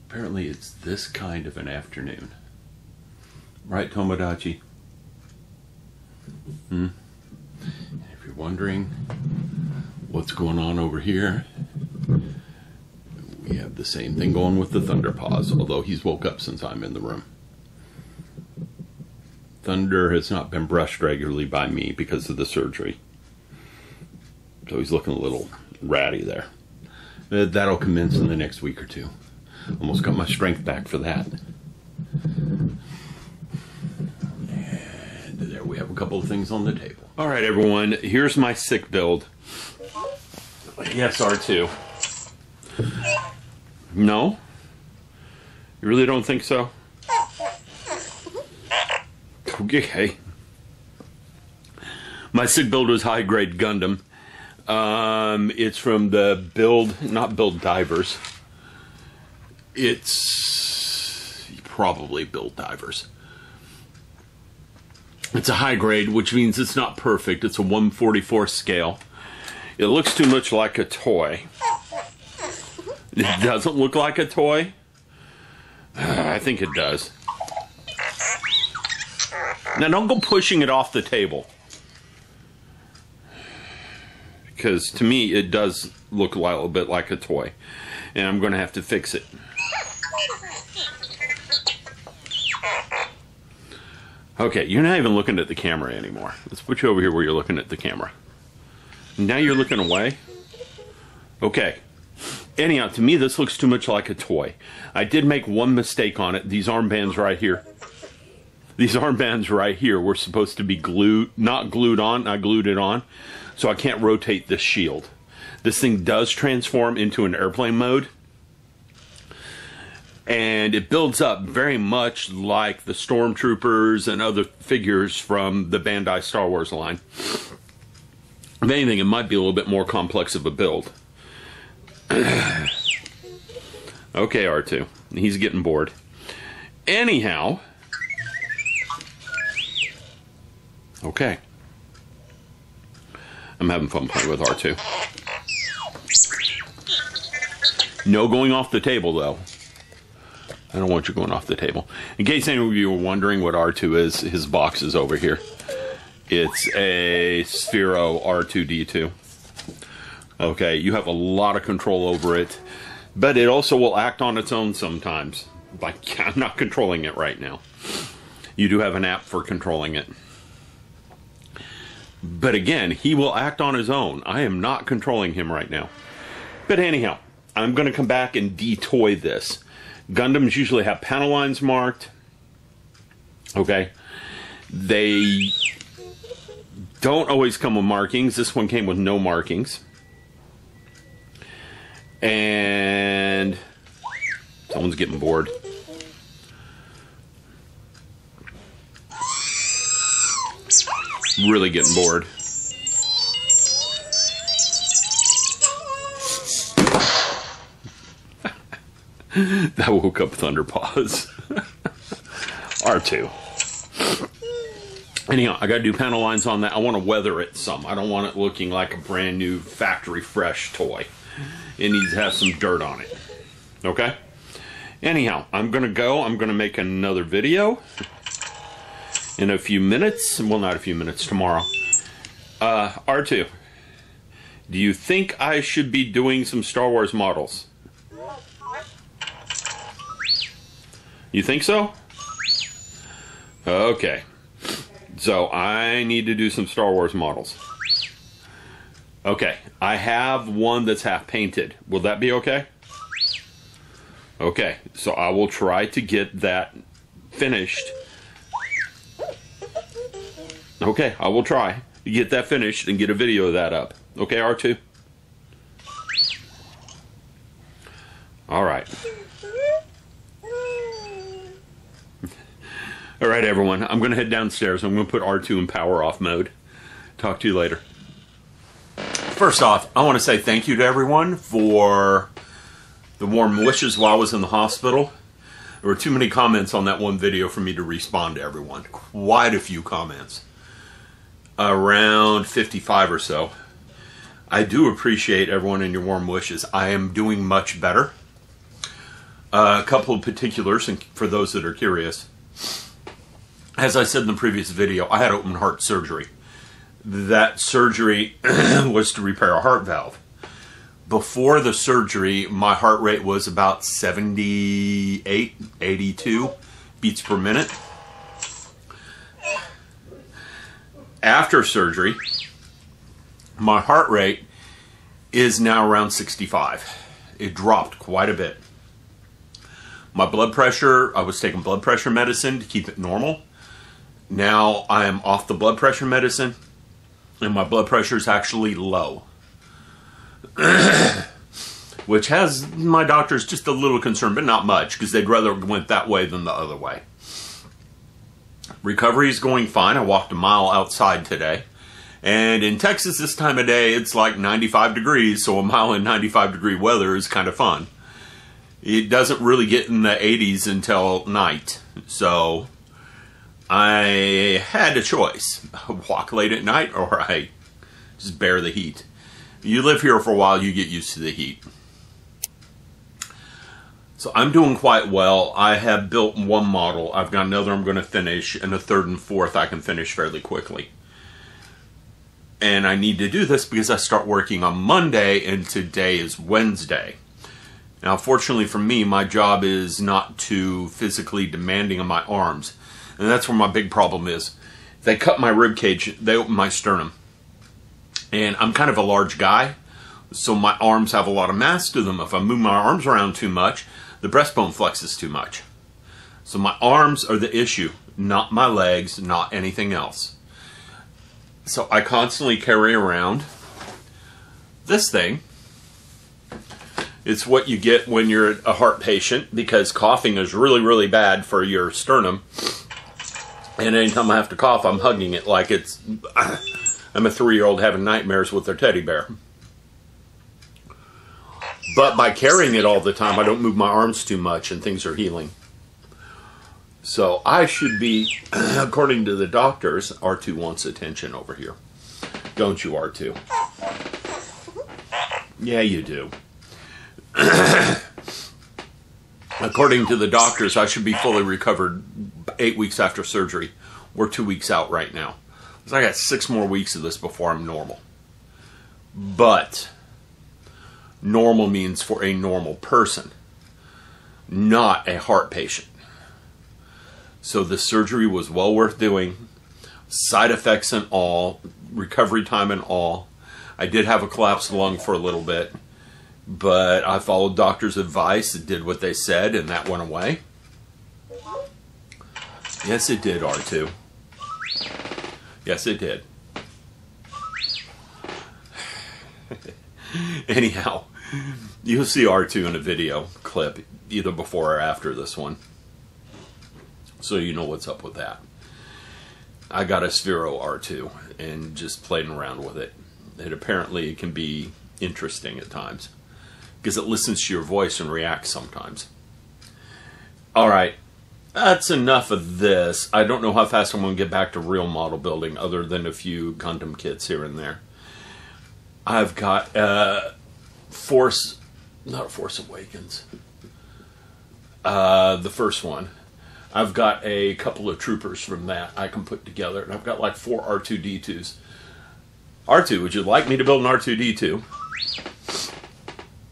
Apparently it's this kind of an afternoon. Right, Tomodachi? And if you're wondering what's going on over here, we have the same thing going with the Thunder Paws, although he's woke up since I'm in the room. Thunder has not been brushed regularly by me because of the surgery. So he's looking a little ratty there. That'll commence in the next week or two. Almost got my strength back for that. And there we have a couple of things on the table. All right, everyone, here's my sick build. Yes, R2. No? You really don't think so? Okay. My sick build was high grade Gundam. It's from the not Build Divers. It's probably Build Divers. It's a high grade, which means it's not perfect. It's a 1/44 scale. It looks too much like a toy. It doesn't look like a toy. I think it does. Now don't go pushing it off the table. Because to me it does look a little bit like a toy. And I'm going to have to fix it. Okay, you're not even looking at the camera anymore. Let's put you over here where you're looking at the camera. Now you're looking away? Okay. Anyhow, to me this looks too much like a toy. I did make one mistake on it. These armbands right here. These armbands right here were supposed to be not glued on. I glued it on. So I can't rotate this shield. This thing does transform into an airplane mode. And it builds up very much like the Stormtroopers and other figures from the Bandai Star Wars line. If anything, it might be a little bit more complex of a build. Okay, R2. He's getting bored. Anyhow. Okay. I'm having fun playing with R2. No going off the table, though. I don't want you going off the table. In case any of you were wondering what R2 is, his box is over here. It's a Sphero R2-D2. Okay, you have a lot of control over it, but it also will act on its own sometimes. Like, I'm not controlling it right now. You do have an app for controlling it. But again, he will act on his own. I am not controlling him right now. But anyhow, I'm going to come back and de-toy this. Gundams usually have panel lines marked. Okay. They don't always come with markings. This one came with no markings. And someone's getting bored. Really getting bored. That woke up Thunder Paws. R2. Anyhow, I gotta do panel lines on that. I want to weather it some. I don't want it looking like a brand new factory fresh toy. It needs to have some dirt on it. Okay? Anyhow, I'm gonna go. I'm gonna make another video in a few minutes. Well, not a few minutes, tomorrow. R2, do you think I should be doing some Star Wars models? You think so? Okay. So I need to do some Star Wars models. Okay. I have one that's half painted. Will that be okay? Okay. So I will try to get that finished. Okay, I will try to get that finished and get a video of that up. Okay, R2? Alright. Alright, everyone. I'm going to head downstairs. I'm going to put R2 in power off mode. Talk to you later. First off, I want to say thank you to everyone for the warm wishes while I was in the hospital. There were too many comments on that one video for me to respond to everyone. Quite a few comments. Around 55 or so. I do appreciate everyone and your warm wishes. I am doing much better. A couple of particulars, and for those that are curious. As I said in the previous video, I had open heart surgery. That surgery was to repair a heart valve. Before the surgery, my heart rate was about 78, 82 beats per minute. After surgery, my heart rate is now around 65. It dropped quite a bit. My blood pressure, I was taking blood pressure medicine to keep it normal. Now I am off the blood pressure medicine, and my blood pressure is actually low. Which has my doctors just a little concerned, but not much, because they'd rather it went that way than the other way. Recovery is going fine. I walked a mile outside today. And in Texas this time of day, it's like 95 degrees, so a mile in 95-degree weather is kind of fun. It doesn't really get in the 80s until night, so I had a choice. Walk late at night, or I just bear the heat. You live here for a while, you get used to the heat. So I'm doing quite well. I have built one model. I've got another I'm going to finish, and a third and fourth I can finish fairly quickly. And I need to do this because I start working on Monday, and today is Wednesday. Now, fortunately for me, my job is not too physically demanding on my arms. And that's where my big problem is. They cut my rib cage, they open my sternum. And I'm kind of a large guy, so my arms have a lot of mass to them. If I move my arms around too much, the breastbone flexes too much. So my arms are the issue, not my legs, not anything else. So I constantly carry around this thing. It's what you get when you're a heart patient, because coughing is really, really bad for your sternum. And anytime I have to cough, I'm hugging it like it's... I'm a 3-year-old having nightmares with their teddy bear. But by carrying it all the time, I don't move my arms too much, and things are healing. So I should be, according to the doctors, R2 wants attention over here. Don't you, R2? Yeah, you do. According to the doctors, I should be fully recovered 8 weeks after surgery. We're 2 weeks out right now. So I got 6 more weeks of this before I'm normal. But normal means for a normal person, not a heart patient. So the surgery was well worth doing. Side effects and all, recovery time and all. I did have a collapsed lung for a little bit, but I followed doctor's advice and did what they said, and that went away. Yes, it did, R2. Yes, it did. Anyhow, you'll see R2 in a video clip, either before or after this one. So you know what's up with that. I got a Sphero R2 and just playing around with it. And apparently it can be interesting at times, because it listens to your voice and reacts sometimes. Alright. That's enough of this. I don't know how fast I'm going to get back to real model building, other than a few Gundam kits here and there. I've got Force Awakens. The first one. I've got a couple of troopers from that I can put together. And I've got like 4 R2-D2s. R2, would you like me to build an R2-D2?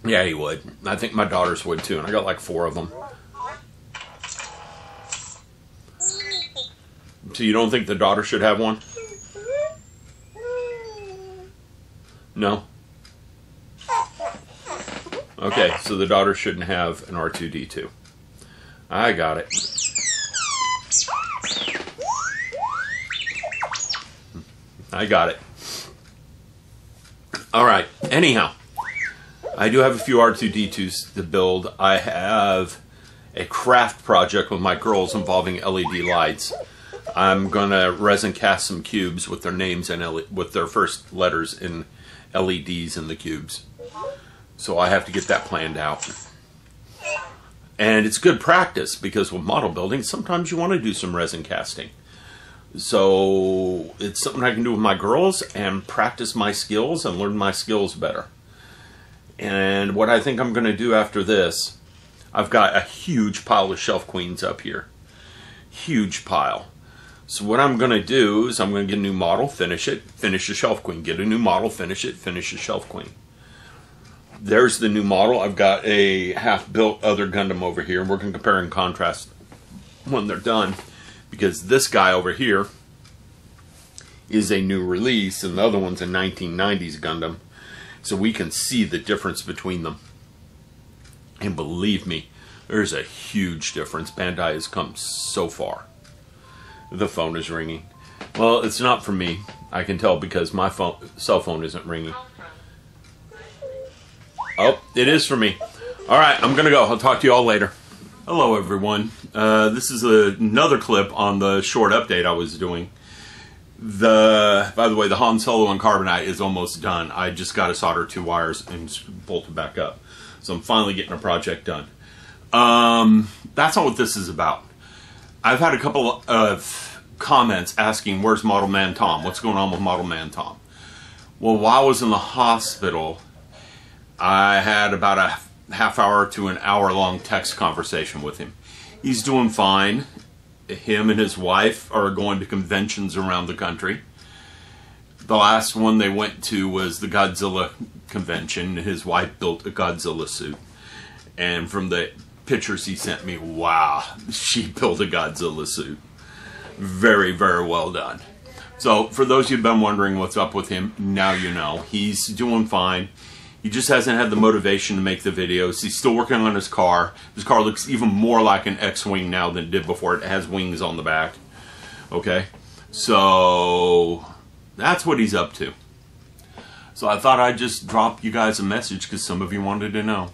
Yeah, he would. I think my daughters would too, and I got like 4 of them. So you don't think the daughter should have one? No? Okay, so the daughter shouldn't have an R2-D2. I got it. I got it. Alright, anyhow. I do have a few R2-D2s to build. I have a craft project with my girls involving LED lights. I'm going to resin cast some cubes with their names and with their first letters in LEDs in the cubes. So I have to get that planned out. And it's good practice, because with model building, sometimes you want to do some resin casting. So it's something I can do with my girls and practice my skills and learn my skills better. And what I think I'm going to do after this, I've got a huge pile of Shelf Queens up here. Huge pile. So what I'm going to do is I'm going to get a new model, finish it, finish the Shelf Queen. Get a new model, finish it, finish the Shelf Queen. There's the new model. I've got a half-built other Gundam over here. We're going to compare and contrast when they're done. Because this guy over here is a new release and the other one's a 1990s Gundam. So we can see the difference between them. And believe me, there's a huge difference. Bandai has come so far. The phone is ringing. Well, it's not for me. I can tell because my cell phone isn't ringing. Oh, it is for me. Alright, I'm going to go. I'll talk to you all later. Hello, everyone. This is another clip on the short update I was doing. By the way, the Han Solo on Carbonite is almost done. I just got to solder 2 wires and bolt it back up. So I'm finally getting a project done. That's not what this is about. I've had a couple of comments asking, where's Moidelman Tom? What's going on with Moidelman Tom? Well, while I was in the hospital, I had about a half-hour to an hour-long text conversation with him. He's doing fine. Him and his wife are going to conventions around the country. The last one they went to was the Godzilla convention. His wife built a Godzilla suit. And from the pictures he sent me, wow, she built a Godzilla suit. Very, very well done. So, for those of you who've been wondering what's up with him, now you know. He's doing fine. He just hasn't had the motivation to make the videos. He's still working on his car. His car looks even more like an X-Wing now than it did before. It has wings on the back. Okay? So, that's what he's up to. So I thought I'd just drop you guys a message because some of you wanted to know.